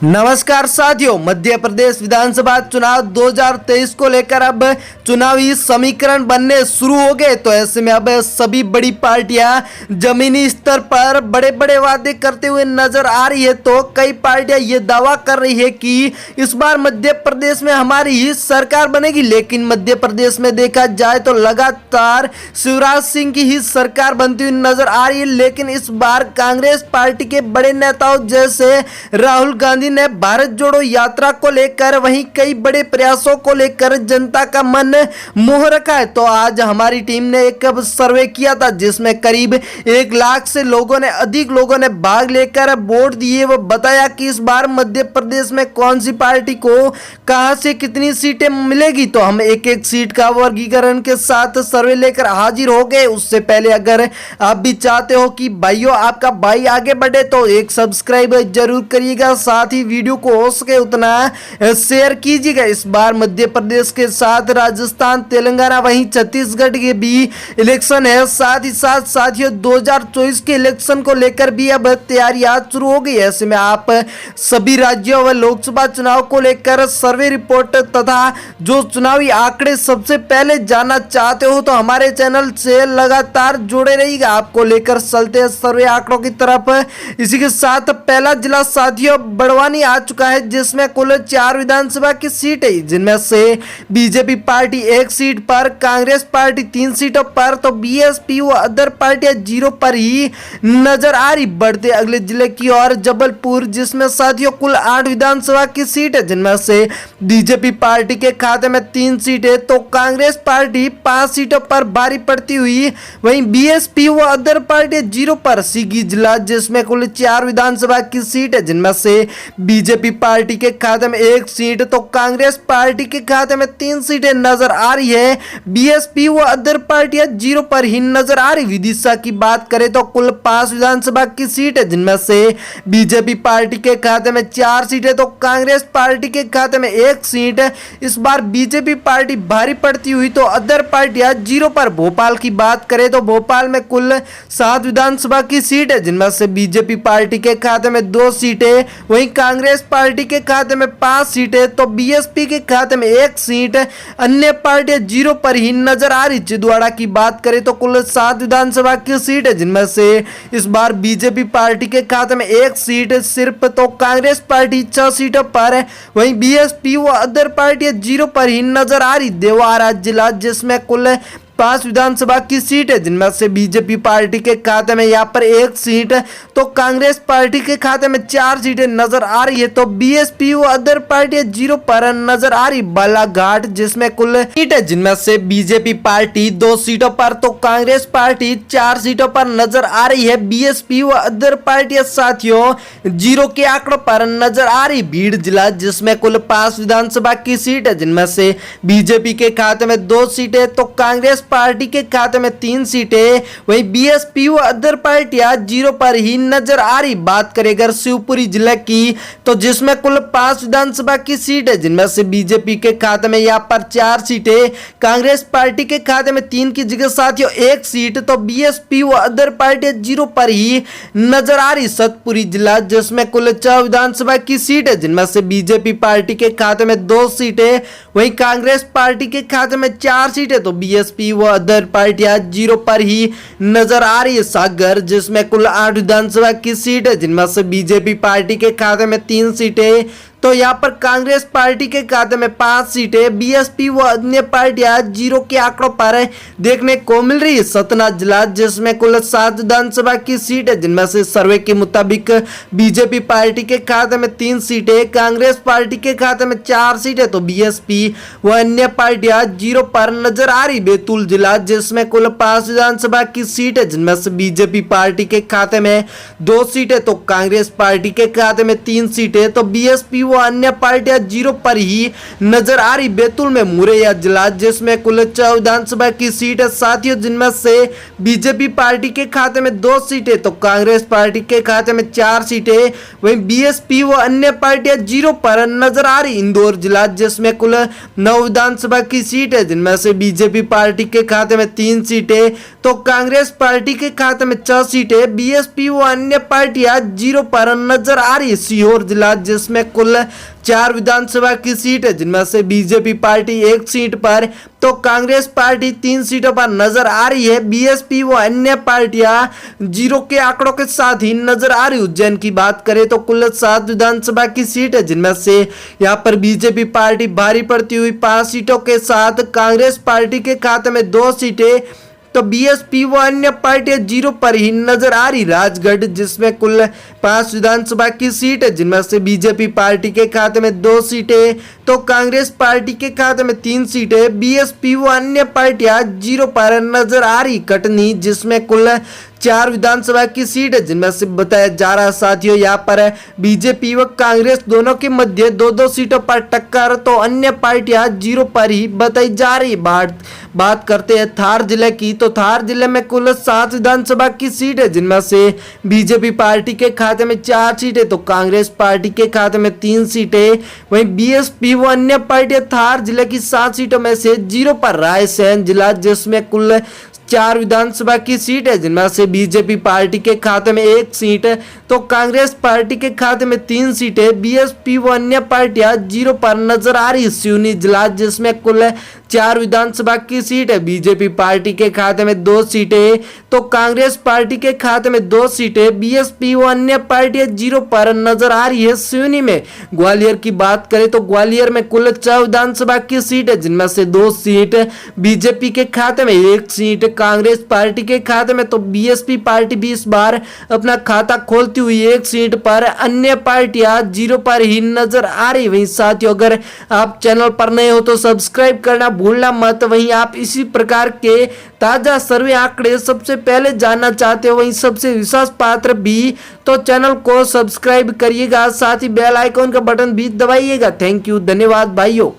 नमस्कार साथियों, मध्य प्रदेश विधानसभा चुनाव 2023 को लेकर अब चुनावी समीकरण बनने शुरू हो गए। तो ऐसे में अब सभी बड़ी पार्टियां जमीनी स्तर पर बड़े बड़े वादे करते हुए नजर आ रही है। तो कई पार्टियां ये दावा कर रही है कि इस बार मध्य प्रदेश में हमारी ही सरकार बनेगी, लेकिन मध्य प्रदेश में देखा जाए तो लगातार शिवराज सिंह की ही सरकार बनती हुई नजर आ रही है। लेकिन इस बार कांग्रेस पार्टी के बड़े नेताओं जैसे राहुल गांधी ने भारत जोड़ो यात्रा को लेकर वहीं कई बड़े प्रयासों को लेकर जनता का मन मोह रखा है। तो आज हमारी टीम ने एक सर्वे किया था जिसमें करीब 1 लाख से अधिक लोगों ने भाग लेकर वोट दिए। वो बताया कि इस बार मध्य प्रदेश में कौन सी पार्टी को कहां से कितनी सीटें मिलेगी। तो हम एक एक सीट का वर्गीकरण के साथ सर्वे लेकर हाजिर हो गए। उससे पहले अगर आप भी चाहते हो कि भाइयों आपका भाई आगे बढ़े तो एक सब्सक्राइब जरूर करिएगा, साथ ही वीडियो को हो सके उतना शेयर कीजिएगा। इस बार मध्य प्रदेश के साथ राजस्थान, तेलंगाना वहीं छत्तीसगढ़ के भी इलेक्शन है। साथ ही साथ साथियों 2024 के इलेक्शन को लेकर भी अब तैयारियां शुरू हो गई। ऐसे में आप सभी राज्यों व लोकसभा चुनाव को लेकर सर्वे रिपोर्ट तथा जो चुनावी आंकड़े सबसे पहले जानना चाहते हो तो हमारे चैनल से लगातार जुड़े रहिएगा। आपको लेकर चलते हैं सर्वे आंकड़ों की तरफ। इसी के साथ पहला जिला साथियों बड़वानी आ चुका है जिसमें कुल 4 विधानसभा की सीट है, जिनमें से बीजेपी पार्टी 1 सीट पर, कांग्रेस पार्टी 3 सीटों पर, तो बीएसपी व अदर पार्टियां 0 पर ही नजर आ रही। बढ़ते अगले जिले की ओर जबलपुर, जिसमें साथियों कुल 8 विधानसभा की सीट है, जिनमें से बीजेपी पार्टी के खाते में 3 सीटें तो कांग्रेस पार्टी 5 सीटों पर भारी पड़ती हुई, वहीं बीएसपी व अदर पार्टियां 0 पर। सीगी जिला जिसमें कुल 4 विधानसभा की सीट है, जिनमें से बीजेपी पार्टी के खाते में 1 सीट तो कांग्रेस पार्टी के खाते में 3 सीटें नजर आ रही है। बीएसपी व अदर पार्टियां 0 पर ही नजर आ रही। विदिशा की बात करें तो कुल 5 विधानसभा की सीट है, जिनमें से बीजेपी पार्टी के खाते में 4 सीटें तो कांग्रेस पार्टी के खाते में 1 सीट है। इस बार बीजेपी पार्टी भारी पड़ती हुई तो अदर पार्टियां 0 पर। भोपाल की बात करें तो भोपाल में कुल 7 विधानसभा की सीट है, जिनमें से बीजेपी पार्टी के खाते में 2 सीटें, वहीं कांग्रेस पार्टी के खाते में 5 सीटें तो बीएसपी के खाते में 1 सीट। अन्य पार्टियां 0 पर ही नजर आ रही। छिंदवाड़ा की बात करें तो कुल 7 विधानसभा की सीट है, जिनमें से इस बार बीजेपी पार्टी के खाते में 1 सीट सिर्फ तो कांग्रेस पार्टी 6 सीटों पर है, वहीं बीएसपी व अदर पार्टियां 0 पर ही नजर आ रही। देवारा जिला जिसमें कुल 5 विधानसभा की सीट है, जिनमें से बीजेपी पार्टी के खाते में यहाँ पर 1 सीट तो कांग्रेस पार्टी के खाते में 4 सीटें नजर आ रही है, तो बीएसपी व अदर पार्टियां 0 पर नजर आ रही। बालाघाट जिसमें कुल सीट है, जिनमें से बीजेपी पार्टी 2 सीटों पर तो कांग्रेस पार्टी 4 सीटों पर नजर आ रही है। बीएसपी व अदर पार्टियां साथियों 0 के आंकड़ों पर नजर आ रही। भीड़ जिला जिसमें कुल 5 विधानसभा की सीट है, जिनमें से बीजेपी के खाते में 2 सीटें तो कांग्रेस पार्टी के खाते में 3 सीटें, वहीं बीएसपी व अदर पार्टियां 0 पर ही नजर आ रही। बात करें अगर शिवपुरी जिले की तो जिसमें कुल 5 विधानसभा की सीट है, जिनमें से बीजेपी के खाते में यहाँ पर 4 सीटें, कांग्रेस पार्टी के खाते में 3 की जगह साथियों 1 सीट तो बीएसपी व अदर पार्टियां 0 पर ही नजर आ रही। सतपुरी जिला जिसमें कुल 4 विधानसभा की सीट है, जिनमें से बीजेपी पार्टी के खाते में 2 सीटें, वहीं कांग्रेस पार्टी के खाते में 4 सीटें तो बीएसपी व अदर पार्टियां 0 पर ही नजर आ रही है। सागर जिसमें कुल 8 विधानसभा की सीट है, जिनमें से बीजेपी पार्टी के खाते में 3 सीटें तो यहाँ पर कांग्रेस पार्टी के खाते में 5 सीटें, बीएसपी व अन्य पार्टियां 0 के आंकड़ों पर देखने को मिल रही है। सतना जिला जिसमें कुल 7 विधानसभा की सीट है, जिनमें से सर्वे के मुताबिक बीजेपी पार्टी के खाते में 3 सीटें, कांग्रेस पार्टी के खाते में 4 सीटें तो बीएसपी व अन्य पार्टियां 0 पर नजर आ रही। बैतूल जिला जिसमें कुल 5 विधानसभा की सीट है, जिनमें से बीजेपी पार्टी के खाते में 2 सीटें तो कांग्रेस पार्टी के खाते में 3 सीटें तो बीएसपी व अन्य पार्टियां जीरो पर ही नजर आ रही। बैतूल में मुरैया जिला जिसमें कुल 4 विधानसभा की सीट है साथियों, जिनमें से बीजेपी पार्टी के खाते में 2 सीटें तो कांग्रेस पार्टी के खाते में 4 सीटें, वहीं बीएसपी व अन्य पार्टियां जीरो पर नजर आ रही। इंदौर जिला जिसमें कुल 9 विधानसभा की सीट है, जिनमें से बीजेपी पार्टी के खाते में 3 सीटें तो कांग्रेस पार्टी के खाते में 4 सीटें, बीएसपी व अन्य पार्टियां जीरो पर नजर आ रही। सीहोर जिला जिसमें कुल 4 विधानसभा की सीट है, जिनमें से बीजेपी पार्टी 1 सीट पर तो कांग्रेस पार्टी 3 सीटों पर नजर आ रही है। बीएसपी व अन्य पार्टियां जीरो के आंकड़ों के साथ ही नजर आ रही। उज्जैन की बात करें तो कुल 7 विधानसभा की सीट है, जिनमें से यहां पर बीजेपी पार्टी भारी पड़ती हुई 5 सीटों के साथ कांग्रेस पार्टी के खाते में 2 सीटें तो बीएसपी व अन्य पार्टियां जीरो पर ही नजर आ रही। राजगढ़ जिसमें कुल 5 विधानसभा की सीट है, जिनमें से बीजेपी पार्टी के खाते में 2 सीटें तो कांग्रेस पार्टी के खाते में 3 सीटें, बीएसपी व अन्य पार्टियां जीरो पर नजर आ रही। कटनी जिसमें कुल 4 विधानसभा की सीट है, जिनमें से बताया जा रहा साथियों यहाँ पर बीजेपी व कांग्रेस दोनों के मध्य 2-2 सीटों पर टक्कर तो अन्य पार्टियां जीरो पर ही बताई जा रही। बात करते हैं थार जिले की, तो थार जिले में कुल 7 विधानसभा की सीट है, जिनमें से बीजेपी पार्टी के खाते में 4 सीटें तो कांग्रेस पार्टी के खाते में 3 सीटें, वहीं बीएसपी व अन्य पार्टियां थार जिले की 7 सीटों में से जीरो पर। रायसेन जिला जिसमें कुल 4 विधानसभा की सीट है, जिनमें से बीजेपी पार्टी के खाते में 1 सीट तो कांग्रेस पार्टी के खाते में 3 सीटें, बीएसपी व अन्य पार्टियां जीरो पर नजर आ रही। सिवनी जिला जिसमें कुल 4 विधानसभा की सीट है, बीजेपी पार्टी के खाते में 2 सीटें तो कांग्रेस पार्टी के खाते में 2 सीटें, बीएसपी व अन्य पार्टियां जीरो पर नजर आ रही है। सिवनी में ग्वालियर की बात करें तो ग्वालियर में कुल 4 विधानसभा की सीट है, जिनमें से 2 सीट बीजेपी के खाते में, 1 सीट कांग्रेस पार्टी के खाते में तो बीएसपी पार्टी भी इस बार अपना खाता खोलती हुई 1 सीट पर, अन्य पार्टियां जीरो पर ही नजर आ रही। वहीं साथियों अगर आप चैनल पर नए हो तो सब्सक्राइब करना भूलना मत। वहीं आप इसी प्रकार के ताजा सर्वे आंकड़े सबसे पहले जानना चाहते हो, वहीं सबसे विश्वास पात्र भी तो चैनल को सब्सक्राइब करिएगा, साथ ही बेल आइकॉन का बटन भी दबाइएगा। थैंक यू, धन्यवाद भाइयों।